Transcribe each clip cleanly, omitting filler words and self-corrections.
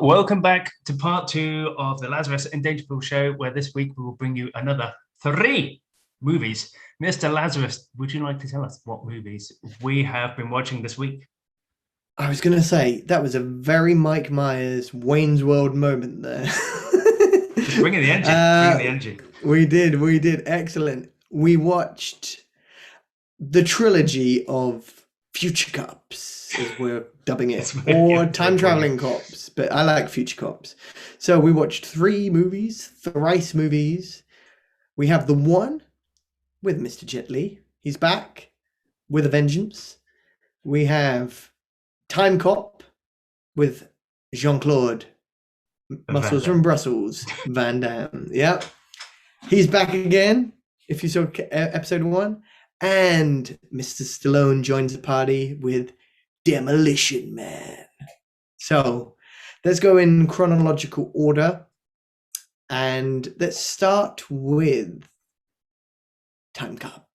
welcome back to part 2 of the Lazarus Dangerfield show, where this week we will bring you another 3 movies. Mr. Lazarus, would you like to tell us what movies we have been watching this week? I was going to say, that was a very Mike Myers Wayne's World moment there. Bringing the energy. We did. Excellent. We watched the trilogy of Future Cops, as we're dubbing it, or Time Traveling Cops, but I like Future Cops. So we watched 3 movies, thrice movies. We have The One with Mr. Jet Li. He's back with a vengeance. We have Time Cop with Jean-Claude Muscles from Brussels Van Damme. Yep. He's back again, if you saw episode 1. And Mr. Stallone joins the party with Demolition Man. So let's go in chronological order. And let's start with Time Cop.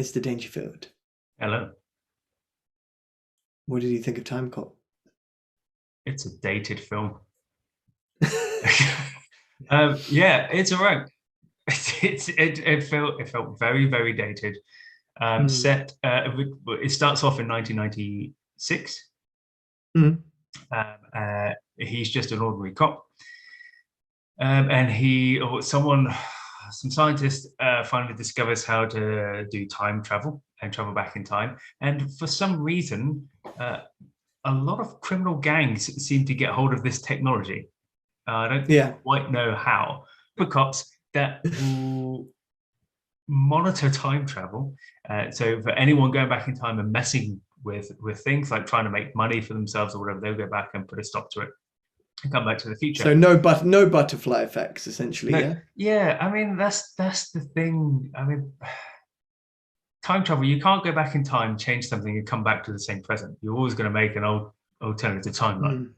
Mr. Dangerfield. Hello. What did you think of Time Cop? It's a dated film. Yeah, it's all right. It felt very, very dated. It starts off in 1996. He's just an ordinary cop, and some scientist finally discovers how to do time travel and travel back in time. And for some reason, a lot of criminal gangs seem to get hold of this technology. I don't quite know how. For cops that will monitor time travel. So for anyone going back in time and messing with things like trying to make money for themselves or whatever, they'll go back and put a stop to it and come back to the future. So no butterfly effects, essentially. Yeah. I mean, that's the thing. I mean, time travel, you can't go back in time, change something, and come back to the same present. You're always going to make an alternative timeline.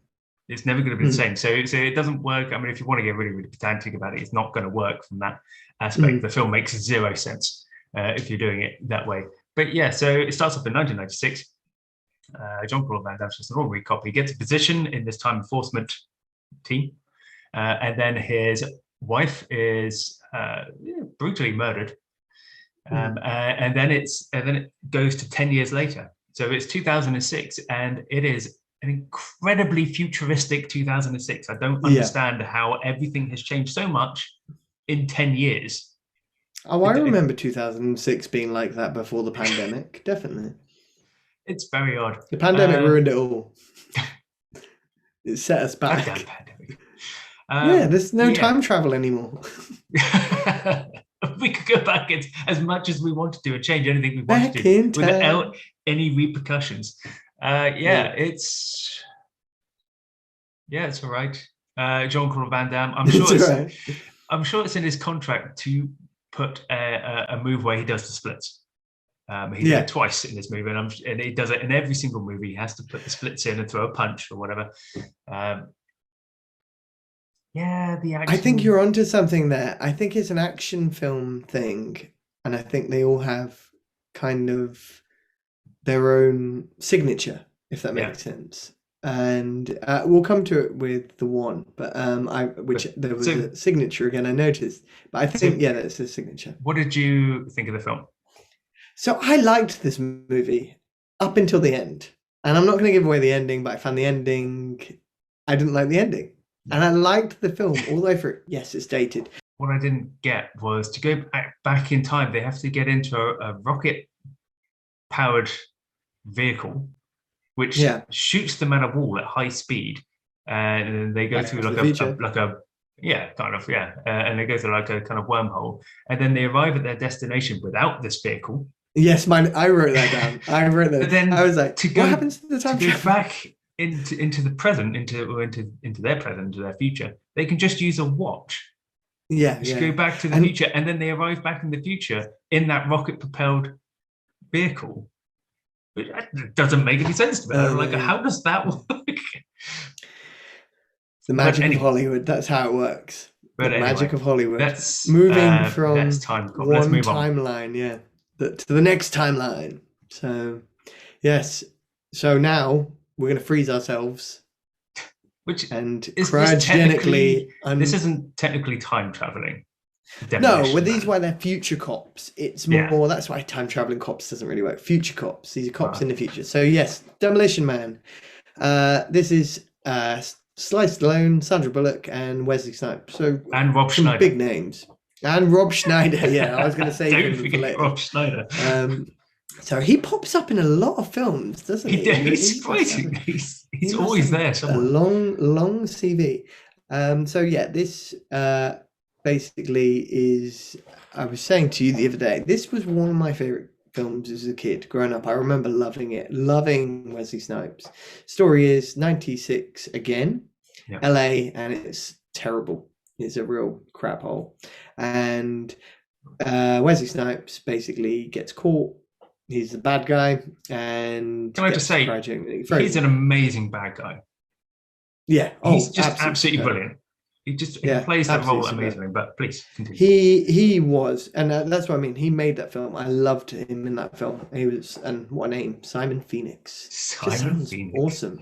It's never going to be the same. So it doesn't work. I mean, if you want to get really, really pedantic about it, it's not going to work from that aspect. The film makes 0 sense if you're doing it that way. But yeah, so it starts off in 1996. Jean-Claude Van Damme is just an ordinary cop. He gets a position in this time enforcement team. And then his wife is brutally murdered. And then it goes to 10 years later. So it's 2006, and it is an incredibly futuristic 2006. I don't understand how everything has changed so much in 10 years. Oh, I remember 2006 being like that before the pandemic. Definitely. It's very odd. The pandemic ruined it all. It set us back. Pandemic. There's no time travel anymore. We could go back as much as we wanted to and change anything we wanted to without any repercussions. It's all right. Jean-Claude Van Damme. I'm sure it's in his contract to put a move where he does the splits. He did it twice in this movie, and he does it in every single movie. He has to put the splits in and throw a punch or whatever. I think you're onto something there. I think it's an action film thing, and I think they all have kind of their own signature, if that makes sense. And we'll come to it with The One, but there was a signature again, I noticed. But I think that's a signature. What did you think of the film? So I liked this movie up until the end. And I'm not going to give away the ending, but I found the ending, I didn't like the ending. And I liked the film all the way through. Yes, it's dated. What I didn't get was to go back in time, they have to get into a rocket-powered vehicle, which shoots them at a wall at high speed, and they go through and they go through like a kind of wormhole, and then they arrive at their destination without this vehicle. Yes, I wrote that down. But then I was like, what happens to the time to go back into the present, into their present, into their future? They can just use a watch. Go back to the future, and then they arrive back in the future in that rocket-propelled vehicle. It doesn't make any sense to me. I'm how does that work? The magic of Hollywood. That's how it works. Magic of Hollywood. Moving from one timeline, to the next timeline. So, yes. So now we're going to freeze ourselves Which and is cryogenically. this isn't technically time traveling. No, well, these why they're future cops. It's more that's why time traveling cops doesn't really work. Future cops. These are cops in the future. So yes, Demolition Man. This is Sly Stallone, Sandra Bullock, and Wesley Snipes. So and Rob some Schneider. big names. And Rob Schneider. Yeah, I was going to say don't forget Rob Schneider. So he pops up in a lot of films, doesn't he? He's surprising. He's always there somewhere. A long CV. So yeah, this basically is. I was saying to you the other day, this was one of my favorite films as a kid growing up. I remember loving it, loving Wesley Snipes. Story is 96 again, LA, and it's terrible. It's a real crap hole. And Wesley Snipes basically gets caught. He's the bad guy, and can I just say he's an amazing bad guy. Yeah, he's just absolutely brilliant. He plays that role amazingly. But please continue. He was, and that's what I mean. He made that film. I loved him in that film. He was, and what a name, Simon Phoenix. Simon Phoenix, awesome.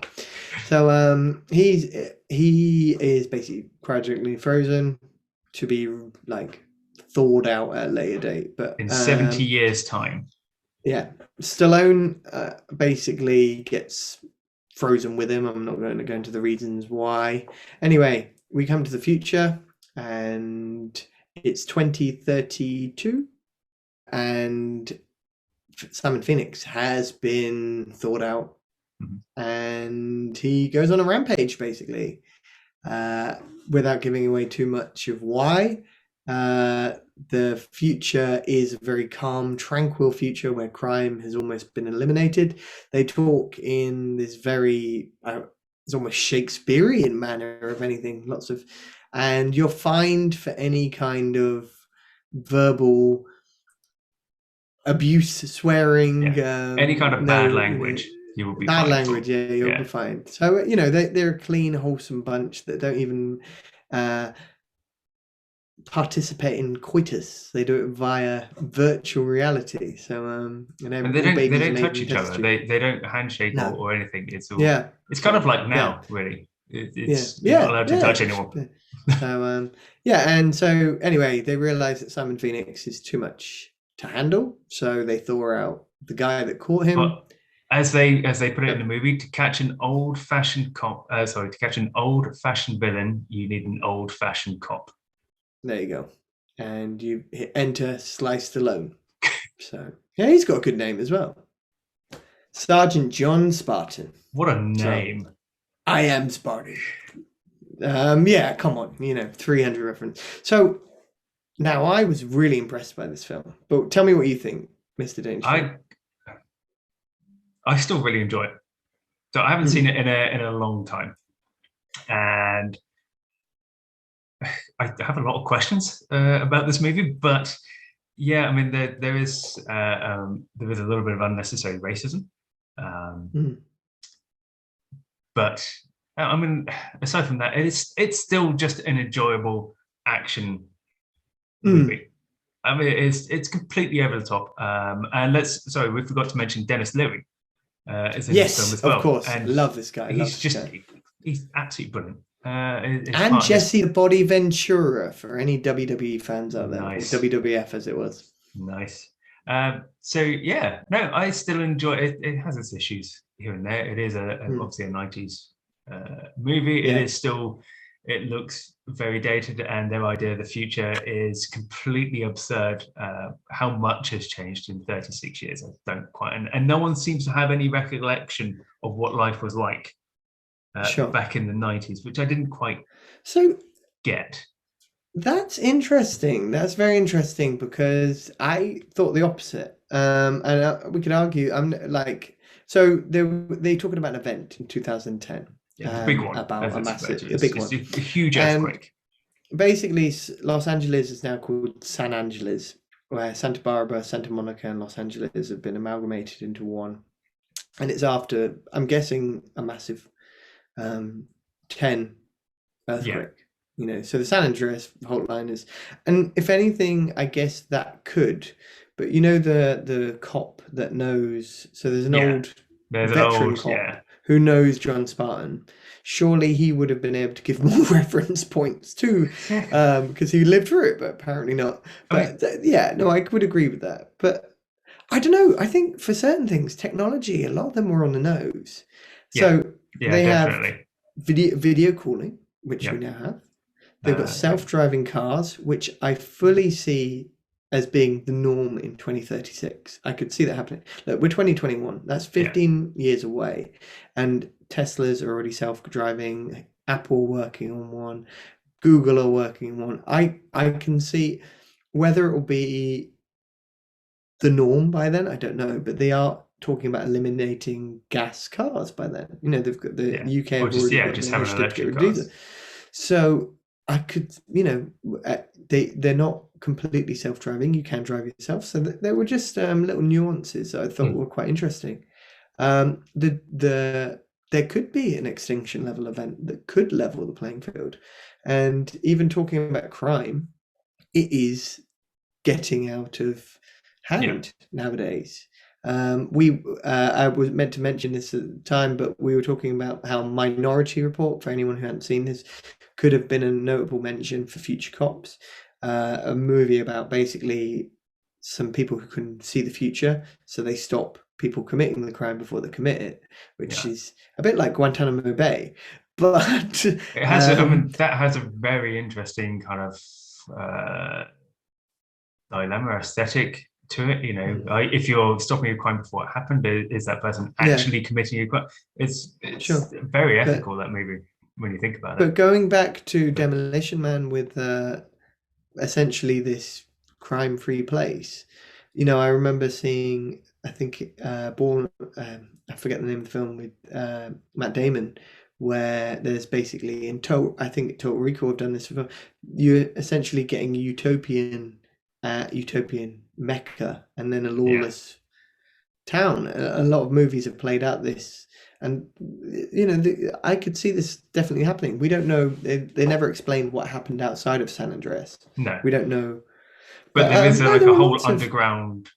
So he is basically cryogenically frozen to be like thawed out at a later date, but in 70 years' time. Yeah, Stallone basically gets frozen with him. I'm not going to go into the reasons why. Anyway, we come to the future, and it's 2032, and Simon Phoenix has been thawed out, and he goes on a rampage, basically, without giving away too much of why. The future is a very calm, tranquil future where crime has almost been eliminated. They talk in this very, it's almost Shakespearean manner of anything. And you're fined for any kind of verbal abuse, swearing, any kind of bad language. You will be bad fined language. Yeah, you'll be fined. So they're a clean, wholesome bunch that don't even participate in coitus. They do it via virtual reality. So and they don't touch each other. They don't handshake or anything. It's all it's kind of like now, really. It's you're not allowed to touch anyone. So and so anyway, they realize that Simon Phoenix is too much to handle, so they thaw out the guy that caught him. But as they put it in the movie, to catch an old-fashioned villain, you need an old-fashioned cop. There you go. And you enter Sly Stallone. So, yeah, he's got a good name as well. Sergeant John Spartan. What a name. So, I am Spartan. Yeah, come on. 300 reference. So, now I was really impressed by this film. But tell me what you think, Mr. Dangerfield. I still really enjoy it. So I haven't seen it in a long time. And I have a lot of questions about this movie, but yeah, I mean there is a little bit of unnecessary racism, but I mean aside from that, it's still just an enjoyable action movie. I mean it's completely over the top, and we forgot to mention Dennis Leary is in this film as well. Of course, and love this guy. He's absolutely brilliant. And Jesse the Body Ventura for any WWE fans out there, nice. Or WWF as it was. Nice. So yeah, no, I still enjoy it. It has its issues here and there. It is obviously a 90s movie. Yeah. It looks very dated, and their idea of the future is completely absurd. How much has changed in 36 years? I don't quite, and no one seems to have any recollection of what life was like. Back in the 90s, which I didn't quite get. That's interesting. That's very interesting, because I thought the opposite. And we could argue. They talking about an event in 2010. Yeah, the big one. About a big one. A huge earthquake. Basically, Los Angeles is now called San Angeles, where Santa Barbara, Santa Monica, and Los Angeles have been amalgamated into one. And it's after, I'm guessing, a massive 10 earthquake. So the San Andreas fault line is, and if anything, I guess that could, but the cop that knows, so there's an old veteran cop who knows John Spartan, surely he would have been able to give more reference points too, because he lived through it, but apparently not. But yeah, no, I would agree with that. But I don't know. I think for certain things, technology, a lot of them were on the nose. So they definitely. have video calling, which we now have. They've got self-driving cars, which I fully see as being the norm in 2036. I could see that happening. Look, we're 2021. That's 15 years away. And Teslas are already self-driving. Apple working on one. Google are working on one. I can see whether it will be the norm by then, I don't know. But they are talking about eliminating gas cars by then. You know, they've got the UK have already got just the have an electric cars. So I could, you know, they're not completely self-driving. You can drive yourself. So there were just little nuances that I thought were quite interesting. There could be an extinction level event that could level the playing field. And even talking about crime, it is getting out of hand nowadays. I was meant to mention this at the time, but we were talking about how Minority Report, for anyone who hadn't seen this, could have been a notable mention for Future Cops, a movie about basically some people who can see the future, so they stop people committing the crime before they commit it, which is a bit like Guantanamo Bay. But it has, I mean, that has a very interesting kind of dilemma aesthetic to it. You know, if you're stopping a crime before it happened, is that person actually committing a crime? It's very ethical, that movie, when you think about it. But going back to Demolition Man with essentially this crime-free place, you know, I remember seeing, I think, Born, I forget the name of the film with Matt Damon, where there's basically I think Total Recall have done this before. You're essentially getting utopian Mecca and then a lawless town. A lot of movies have played out this, and you know, I could see this definitely happening. We don't know. They never explained what happened outside of San Andreas. No, we don't know. But there is like a whole underground,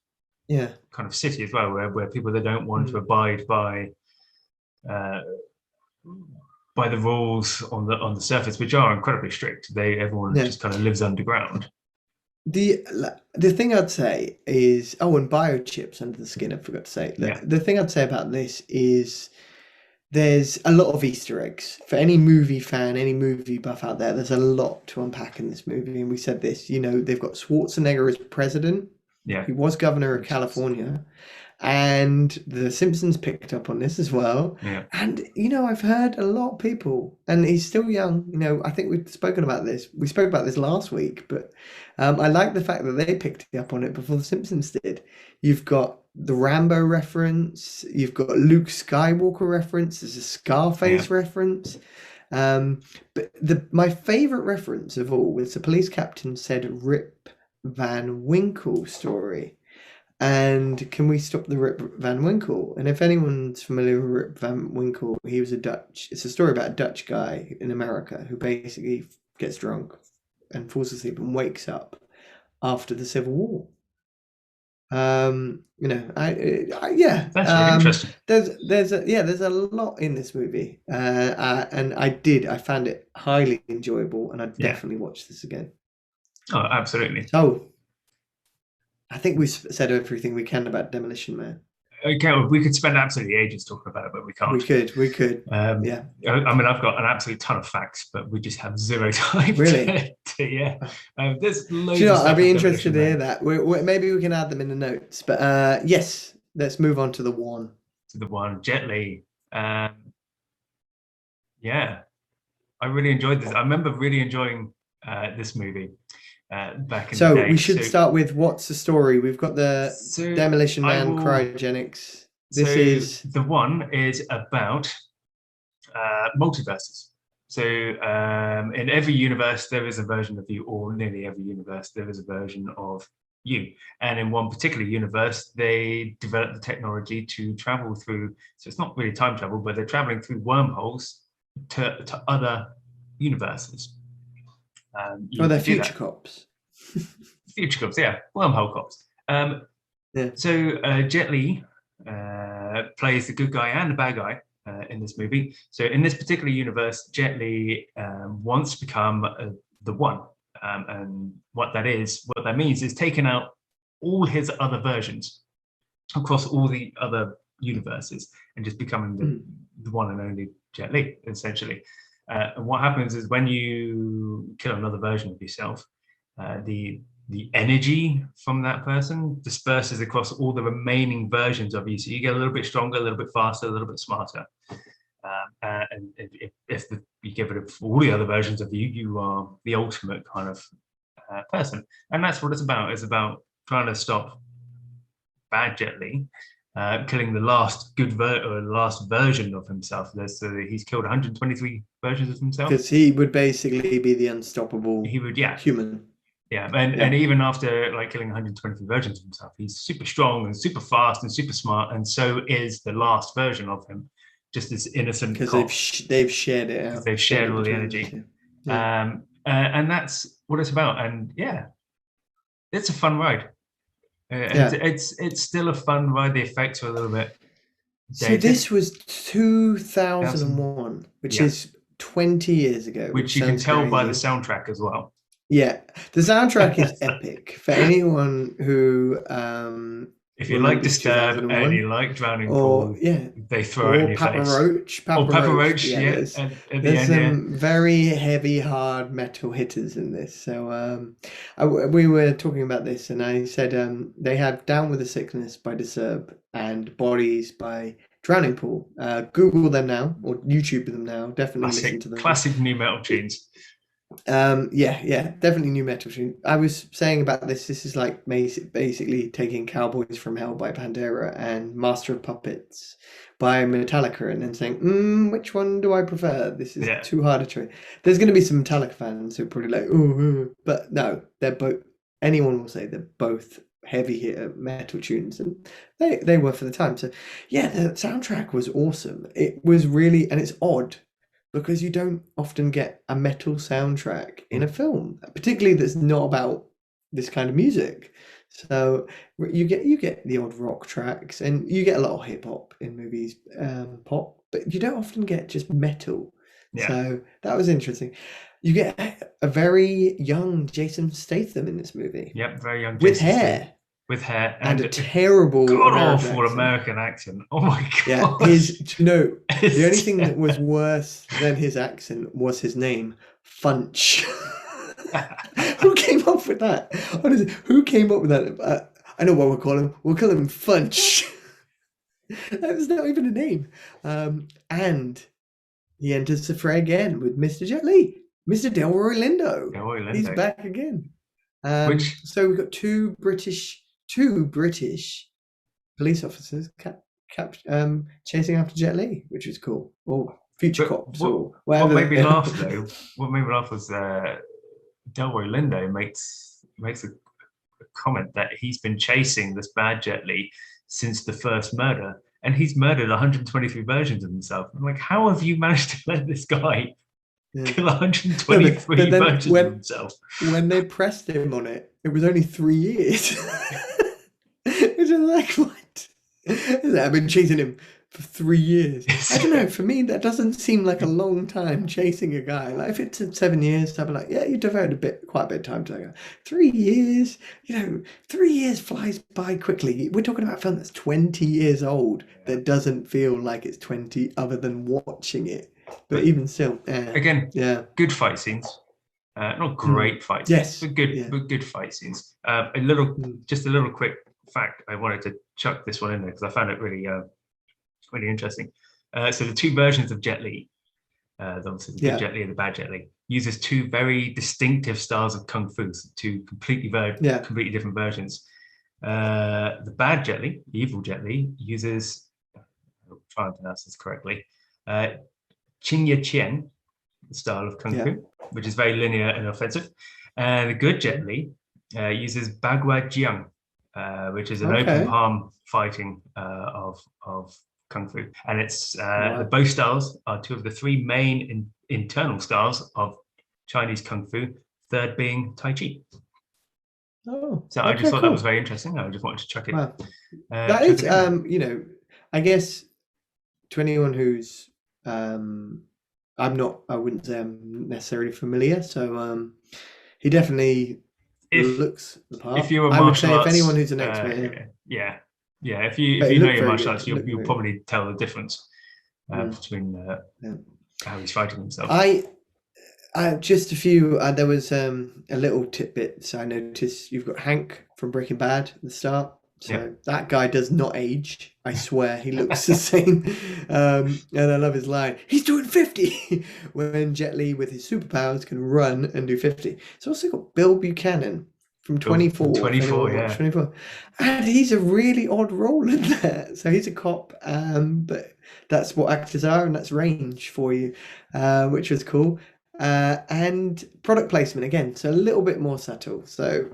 kind of city as well, where people that don't want to abide by the rules on the surface, which are incredibly strict. Everyone just kind of lives underground. The thing I'd say is, and biochips under the skin, I forgot to say. The thing I'd say about this is there's a lot of Easter eggs. For any movie fan, any movie buff out there, there's a lot to unpack in this movie. And we said this, you know, they've got Schwarzenegger as president. Yeah. He was governor of California. And The Simpsons picked up on this as well. Yeah. And, you know, I've heard a lot of people, and he's still young. You know, I think we've spoken about this. We spoke about this last week, but I like the fact that they picked up on it before The Simpsons did. You've got the Rambo reference. You've got Luke Skywalker reference. There's a Scarface reference. But my favorite reference of all was the police captain said Rip Van Winkle story. And can we stop the Rip Van Winkle? And if anyone's familiar with Rip Van Winkle, he was it's a story about a Dutch guy in America who basically gets drunk and falls asleep and wakes up after the Civil War. You know, that's really interesting. There's a lot in this movie, and I found it highly enjoyable, and I'd definitely watch this again. Oh, absolutely. So I think we've said everything we can about Demolition Man. Okay, we could spend absolutely ages talking about it, but we can't. We could. I mean, I've got an absolute ton of facts, but we just have zero time. Really? There's loads. Do you know, I'd be interested to hear that. Maybe we can add them in the notes. But yes, let's move on to the one. Jet Li. I really enjoyed this. I remember really enjoying this movie. Back in the day. We should start with what's the story. We've got the Demolition Man Cryogenics. The one is about multiverses. So in every universe there is a version of you, or nearly every universe there is a version of you. And in one particular universe, they developed the technology to travel through. So it's not really time travel, but they're traveling through wormholes to other universes. They're future cops. Future cops, wormhole cops. So Jet Li plays the good guy and the bad guy in this movie. So in this particular universe, Jet Li wants to become the one, and what that means is taking out all his other versions across all the other universes and just becoming the one and only Jet Li, essentially. And what happens is when you kill another version of yourself, the energy from that person disperses across all the remaining versions of you. So you get a little bit stronger, a little bit faster, a little bit smarter. And if you get rid of all the other versions of you, you are the ultimate kind of person. And that's what it's about. It's about trying to stop bad Jet Li, killing the last last version of himself. So he's killed 123 versions of himself. Because he would basically be the unstoppable human. Yeah, and even after like killing 123 versions of himself, he's super strong and super fast and super smart, and so is the last version of him, just this innocent. Because they've shared it out. They've shared all the energy, and that's what it's about. And yeah, it's a fun ride. It's still a fun ride. The effects are a little bit dated. So this was 2001, which is 20 years ago. Which you can tell by the soundtrack as well. Yeah, the soundtrack is epic. For anyone who if you like Disturbed and you like Drowning Pool, they throw it in your Papa face. Papa Roach, there's some very heavy, hard metal hitters in this. So we were talking about this, and I said they had Down with the Sickness by Disturbed and Bodies by Drowning Pool. Google them now or YouTube them now. Definitely listen to them. Classic new metal tunes. Definitely new metal tune. I was saying about this is like basically taking Cowboys from Hell by Pantera and Master of Puppets by Metallica and then saying, which one do I prefer? This is too hard a choice. There's going to be some Metallica fans who are probably like, but no, they're both, anyone will say they're both heavy hitter metal tunes, and they were for the time. So yeah, the soundtrack was awesome. It was really, and it's odd because you don't often get a metal soundtrack in a film, particularly that's not about this kind of music. So you get the odd rock tracks, and you get a lot of hip hop in movies, pop, but you don't often get just metal. So that was interesting. You get a very young Jason Statham in this movie. Yep, very young. With hair. With hair and a terrible god-awful American accent. Oh my god! The only thing that was worse than his accent was his name, Funch. Who came up with that? Honestly, who came up with that? I know what we'll call him. We'll call him Funch. That was not even a name. And he enters the fray again with Mr. Jet Li, Mr. Delroy Lindo. He's back again. So we've got two British police officers chasing after Jet Li, which was cool. Or future cops. What made me laugh though? What made me laugh was Delroy Lindo makes a comment that he's been chasing this bad Jet Li since the first murder, and he's murdered 123 versions of himself. I'm like, how have you managed to let this guy kill 123 versions of himself? When they pressed him on it, it was only 3 years. It's just like, what? I've been chasing him for 3 years. I don't know. For me, that doesn't seem like a long time chasing a guy. Like if it's 7 years, I'd be like, yeah, you devoted quite a bit of time to that guy. 3 years, 3 years flies by quickly. We're talking about a film that's 20 years old that doesn't feel like it's 20 other than watching it. But even still, good fight scenes. Not great fight scenes, but good fight scenes. Just a little quick fact. I wanted to chuck this one in there because I found it really interesting. So the two versions of Jet Li, obviously the good Jet Li and the bad Jet Li, uses two very distinctive styles of kung fu, two completely different versions. The bad Jet Li, the evil Jet Li, uses, I'll try and pronounce this correctly, Qingya Qian style of kung fu, which is very linear and offensive. And the good Jet Li uses Bagua Jiang, which is an open palm fighting of kung fu. And it's both styles are two of the three main internal styles of Chinese kung fu, third being Tai Chi. So I just thought that was very interesting. I just wanted to chuck it. That is, I guess to anyone who's I wouldn't say I'm necessarily familiar, so he definitely looks the part. If you're a I would martial say if arts, anyone who's an expert, yeah. If But you he know looked your very martial good. arts, He looked you'll very probably tell the difference between Yeah. how he's fighting himself. I just a few. There was a little tidbit. So I noticed you've got Hank from Breaking Bad at the start. So that guy does not age. I swear he looks the same. And I love his line. He's doing 50 when Jet Li with his superpowers can run and do 50. It's also got Bill Buchanan from 24. 24, yeah. 24. And he's a really odd role in that. So he's a cop, but that's what actors are, and that's range for you, which was cool. And product placement again, so a little bit more subtle. So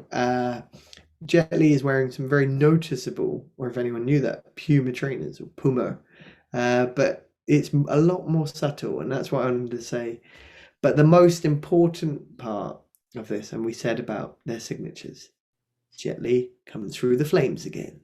Jet Li is wearing some very noticeable, or if anyone knew that, Puma trainers or Puma, but it's a lot more subtle, and that's what I wanted to say. But the most important part of this, and we said about their signatures, Jet Li comes through the flames again.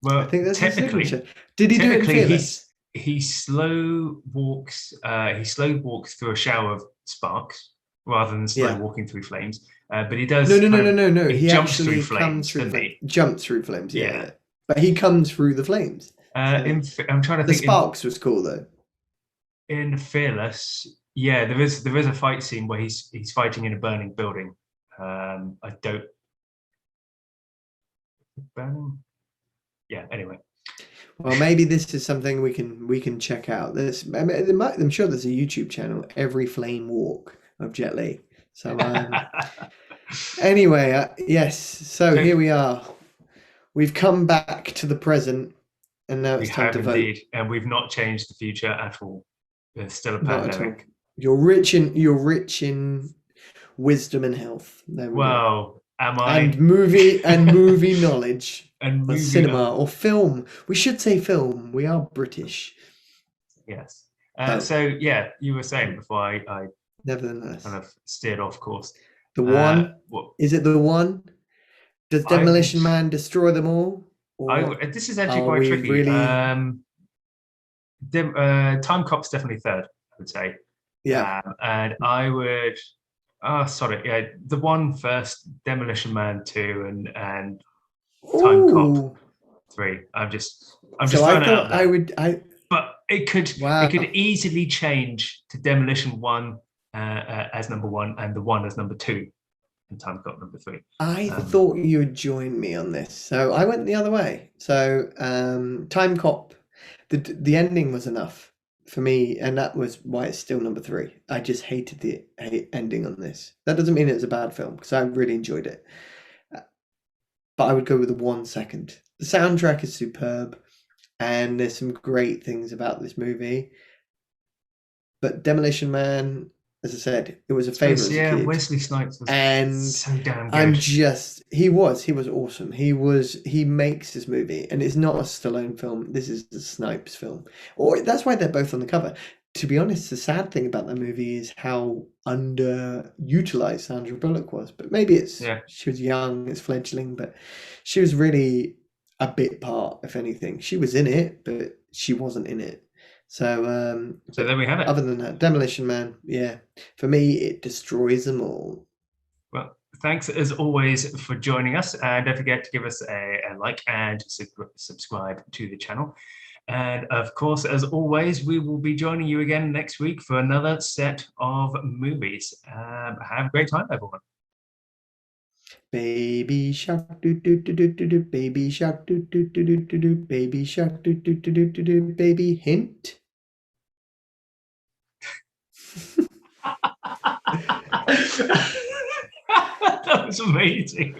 Well, I think that's his signature. Did he do it in Fearless? He slow walks through a shower of sparks rather than slow walking through flames. But he does. No. He jumps actually through flames, comes through doesn't he? Jumps through flames. Yeah. But he comes through the flames. I'm trying to think. The sparks was cool though. In Fearless, yeah, there is a fight scene where he's fighting in a burning building. Burning. Yeah. Anyway. Well, maybe this is something we can check out. I'm sure there's a YouTube channel, Every Flame Walk of Jet Li. So anyway, yes. So here we are. We've come back to the present, and now it's time to vote. Indeed, and we've not changed the future at all. There's still a pandemic. You're rich in wisdom and health. There we go. Am I? And movie knowledge. And movie cinema or film. We should say film. We are British. Yes. So yeah, you were saying before I nevertheless kind of steered off course. The one? Is it the one? Does Demolition Man destroy them all? This is actually quite tricky. Really... Time Cop's definitely third, I would say. Yeah. And I would. The one first, Demolition Man 2, and Time Cop 3. I'm just throwing it out there. But it could easily change to Demolition 1 as number 1 and the 1 as number 2 and Time Cop number 3. I thought you would join me on this. So I went the other way. So Time Cop, the ending was enough for me, and that was why it's still number 3. I just hated the ending on this. That doesn't mean it's a bad film, because I really enjoyed it. But I would go with the 1 second. The soundtrack is superb, and there's some great things about this movie. But Demolition Man, as I said, it was a favorite as a kid. Wesley Snipes was so damn good. He was awesome. He makes this movie, and it's not a Stallone film. This is the Snipes film. Or that's why they're both on the cover. To be honest, the sad thing about that movie is how underutilized Sandra Bullock was. But maybe she was young, it's fledgling, but she was really a bit part, if anything. She was in it, but she wasn't in it. So there we have it. Other than that, Demolition Man, yeah. For me, it destroys them all. Well, thanks as always for joining us. And don't forget to give us a like and subscribe to the channel. And of course, as always, we will be joining you again next week for another set of movies. Have a great time, everyone. Baby shark do do do do do do, baby shark do do do do do do, baby shark do do do do do do, baby hint. That was amazing.